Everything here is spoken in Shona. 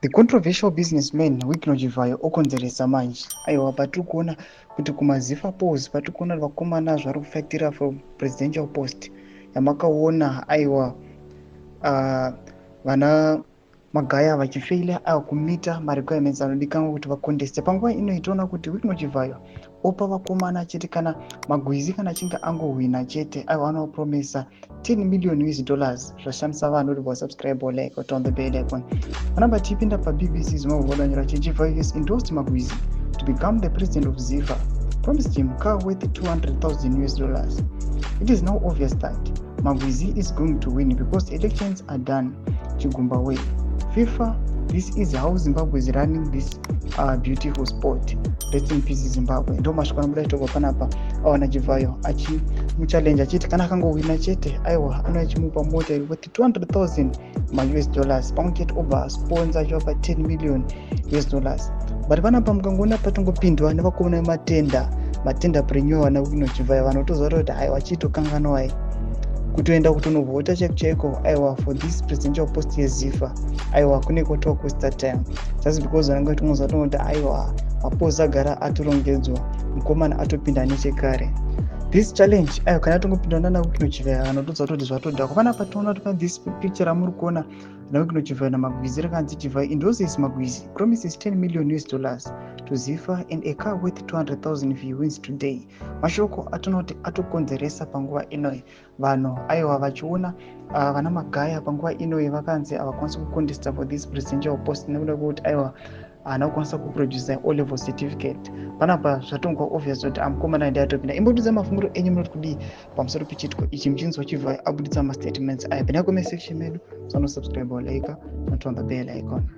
The controversial businessman Wycliffe Chivayo okonzeresa manje. Aiwa, patiri kuona kuti kumazifa polls patiri kuona vakomana zvari kufactira for presidential post yamakaona. Aiwa, vana magaya vachifeila kumita marequirements anodikanwa kuti vakonteste. Panguva ino itoona kuti Wycliffe Chivayo opa vakomana chete kana magwizi kana achinge angohwina chete. Aiwa, anopromisa $10 million zvashamisa vanhu kuti vasubscribe like on the bell icon. Anamba tipinda paBBC zvinovhodanyira Chivayo has endorsed Magwizi to become the president of ZIFA, promised him car worth $200,000. It is now obvious that Magwizi is going to win because the elections are done Chigumba way. FIFA, this is how Zimbabwe is running this beautiful sport. Rest in peace Zimbabwe. Ndo mashikana muda itoko panapa awana Chivayo achimuchallenge achiti kana akangowina chete aiwa anochimupa mota worth $200,000 pamwe chete obva sponsor chopa $10 million. But panapa mukangoona patongopindwa nevakomana matenda preneur na Wycliffe Chivayo vanotozora kuti aiwa chitokanganwa kutoenda kutonovhota chaiko aiwa for this presidential post yeZIFA aiwa kune kwatowa kusta time just because vanenge tongoza tonoti aiwa mapozi agara atorongedzwa mukomana atopinda nechekare. This challenge aiwa kana tongopinda nana Wycliffe Chivayo vanotodza kuti zvatodhako. Panapa toona kuti this picture amuri kuona na Wycliffe Chivayo naMagwizi rakanzi Chivayo endorses Magwizi, promises $10 million to ZIFA and a car worth $200,000 if he wins today. Mashoko atonoti atokonzeresa panguva inoi vanhu aiwa vachiona vana magaya panguva inoi vakanzi avakwanisa kucontesta for this presidential post nekuda kuti aiwa haana kukwanisa kuproduce O level certificate. Panapa zvatongwa obvious kuti amukomana ndiye atopinda. Imbudisa mafunguro enyu munoti kudii pamusoro pechitiko ichi muchinzi waChivayo abuditsa mastatements aya. Penda comment section medu, subscribe or like, not on the bell icon.